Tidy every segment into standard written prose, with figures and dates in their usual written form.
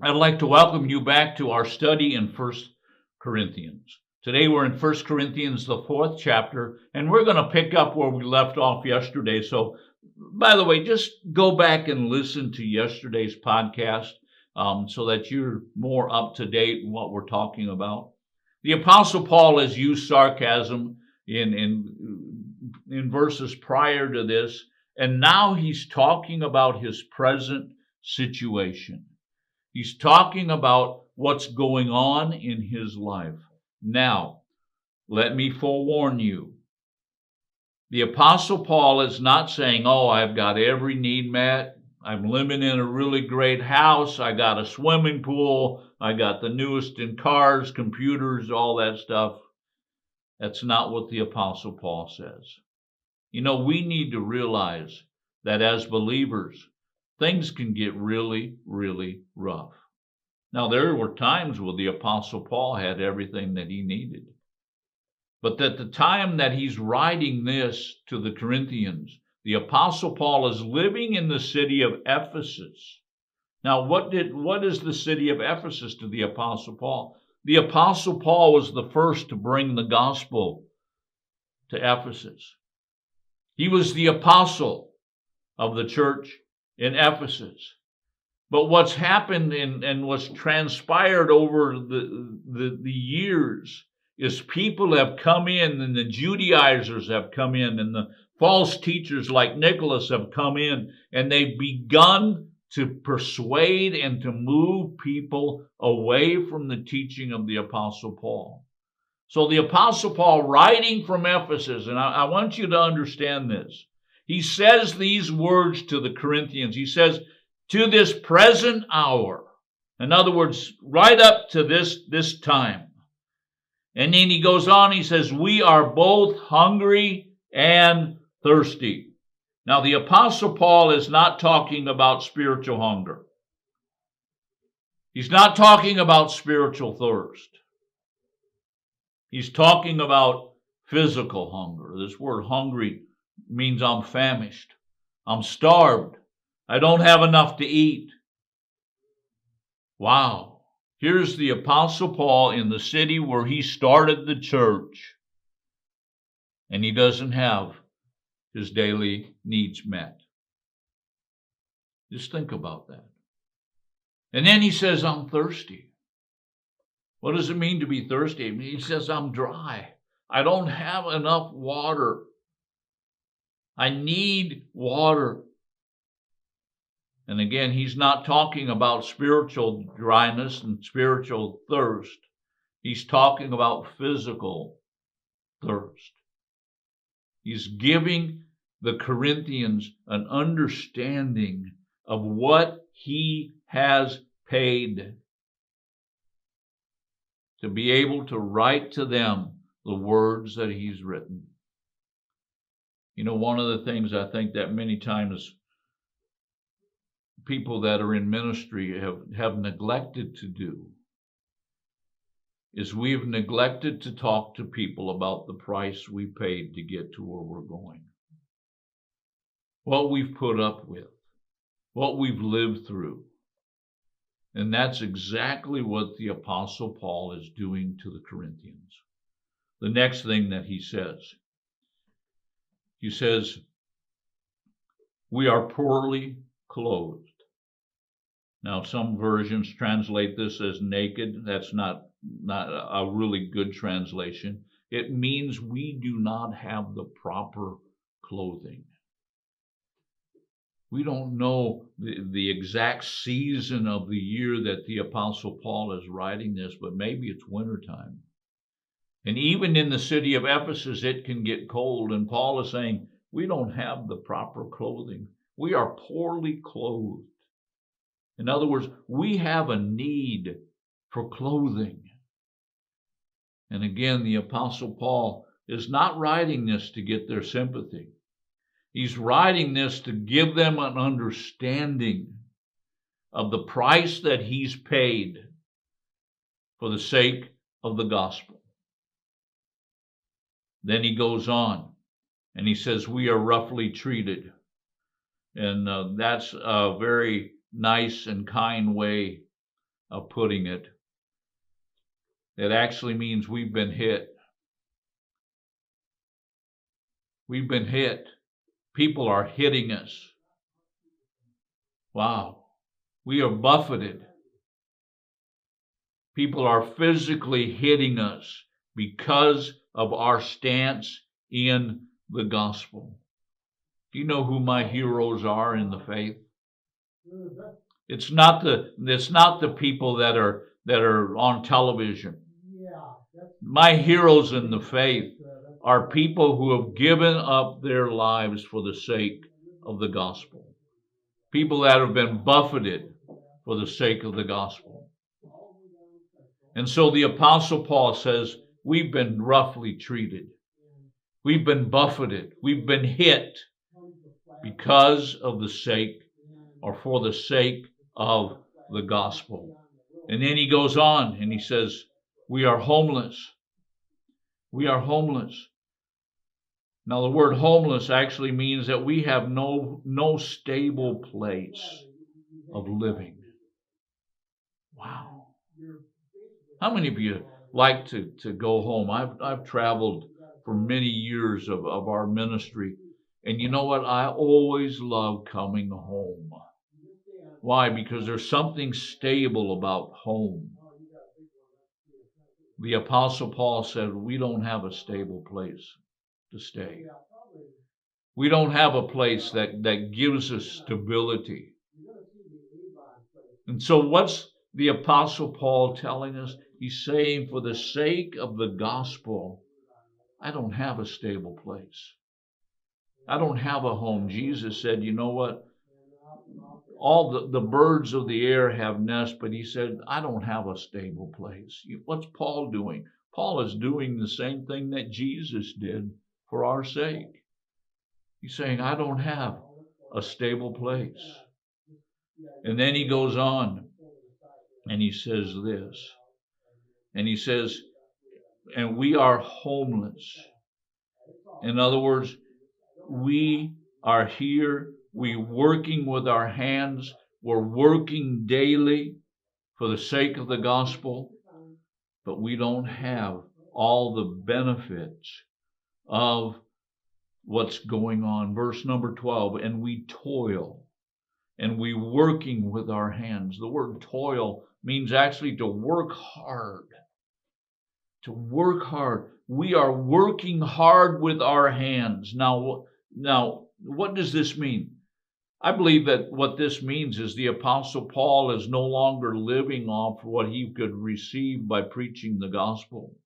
I'd like to welcome you back to our study in First Corinthians. Today we're in First Corinthians, the 4th chapter, and we're going to pick up where we left off yesterday. So, by the way, just go back and listen to yesterday's podcast so that you're more up to date in what we're talking about. The Apostle Paul has used sarcasm in verses prior to this, and now he's talking about his present situation. He's talking about what's going on in his life. Now, let me forewarn you. The Apostle Paul is not saying, oh, I've got every need met. I'm living in a really great house. I got a swimming pool. I got the newest in cars, computers, all that stuff. That's not what the Apostle Paul says. You know, we need to realize that as believers, things can get really, really rough. Now, there were times where the Apostle Paul had everything that he needed. But at the time that he's writing this to the Corinthians, the Apostle Paul is living in the city of Ephesus. Now, what is the city of Ephesus to the Apostle Paul? The Apostle Paul was the first to bring the gospel to Ephesus. He was the apostle of the church in Ephesus. But what's happened and what's transpired over the years is people have come in, and the Judaizers have come in, and the false teachers like Nicholas have come in, and they've begun to persuade and to move people away from the teaching of the Apostle Paul. So the Apostle Paul, writing from Ephesus, and I want you to understand this, he says these words to the Corinthians. He says, to this present hour. In other words, right up to this time. And then he goes on, he says, we are both hungry and thirsty. Now, the Apostle Paul is not talking about spiritual hunger. He's not talking about spiritual thirst. He's talking about physical hunger. This word hungry means I'm famished. I'm starved. I don't have enough to eat. Wow. Here's the Apostle Paul in the city where he started the church, and he doesn't have his daily needs met. Just think about that. And then he says, I'm thirsty. What does it mean to be thirsty? He says, I'm dry. I don't have enough water. I need water. And again, he's not talking about spiritual dryness and spiritual thirst. He's talking about physical thirst. He's giving the Corinthians an understanding of what he has paid to be able to write to them the words that he's written. You know, one of the things I think that many times people that are in ministry have neglected to do is we've neglected to talk to people about the price we paid to get to where we're going. What we've put up with, what we've lived through. And that's exactly what the Apostle Paul is doing to the Corinthians. The next thing that he says, we are poorly clothed. Now, some versions translate this as naked. That's not a really good translation. It means we do not have the proper clothing. We don't know the exact season of the year that the Apostle Paul is writing this, but maybe it's wintertime. And even in the city of Ephesus, it can get cold. And Paul is saying, we don't have the proper clothing. We are poorly clothed. In other words, we have a need for clothing. And again, the Apostle Paul is not writing this to get their sympathy. He's writing this to give them an understanding of the price that he's paid for the sake of the gospel. Then he goes on and he says, we are roughly treated. And that's a very nice and kind way of putting it. It actually means we've been hit. We've been hit. People are hitting us. Wow. We are buffeted. People are physically hitting us because of our stance in the gospel. Do you know who my heroes are in the faith? It's not the people that are on television. My heroes in the faith are people who have given up their lives for the sake of the gospel. People that have been buffeted for the sake of the gospel. And so the Apostle Paul says, we've been roughly treated. We've been buffeted. We've been hit because of the sake, or for the sake of the gospel. And then he goes on and he says, we are homeless. We are homeless. Now the word homeless actually means that we have no stable place of living. Wow. How many of you like to go home? I've traveled for many years of our ministry. And you know what? I always love coming home. Why? Because there's something stable about home. The Apostle Paul said, we don't have a stable place to stay. We don't have a place that gives us stability. And so what's the Apostle Paul telling us? He's saying, for the sake of the gospel, I don't have a stable place. I don't have a home. Jesus said, you know what? All the birds of the air have nests, but he said, I don't have a stable place. What's Paul doing? Paul is doing the same thing that Jesus did for our sake. He's saying, I don't have a stable place. And then he goes on and he says this. And he says, and we are homeless. In other words, we are here. We're working with our hands. We're working daily for the sake of the gospel. But we don't have all the benefits of what's going on. Verse number 12, and we toil. And we working with our hands. The word toil means actually to work hard. To work hard. We are working hard with our hands. Now, what does this mean? I believe that what this means is the Apostle Paul is no longer living off what he could receive by preaching the gospel.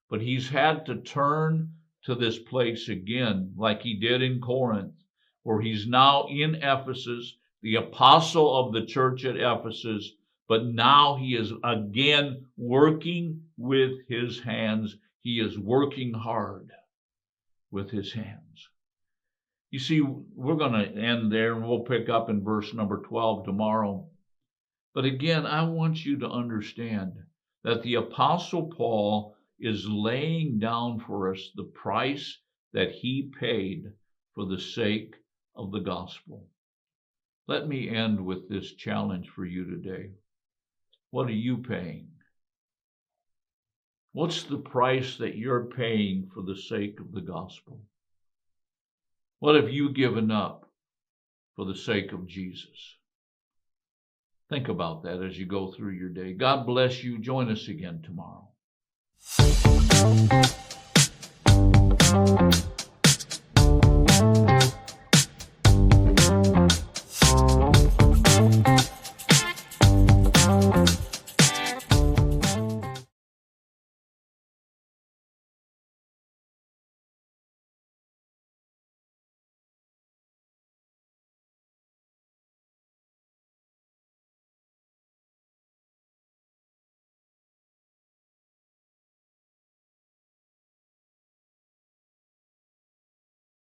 But he's had to turn to this place again, like he did in Corinth, where he's now in Ephesus, the apostle of the church at Ephesus, but now he is again working with his hands. He is working hard with his hands. You see, we're going to end there and we'll pick up in verse number 12 tomorrow. But again, I want you to understand that the Apostle Paul is laying down for us the price that he paid for the sake of the gospel. Let me end with this challenge for you today. What are you paying? What's the price that you're paying for the sake of the gospel? What have you given up for the sake of Jesus? Think about that as you go through your day. God bless you. Join us again tomorrow.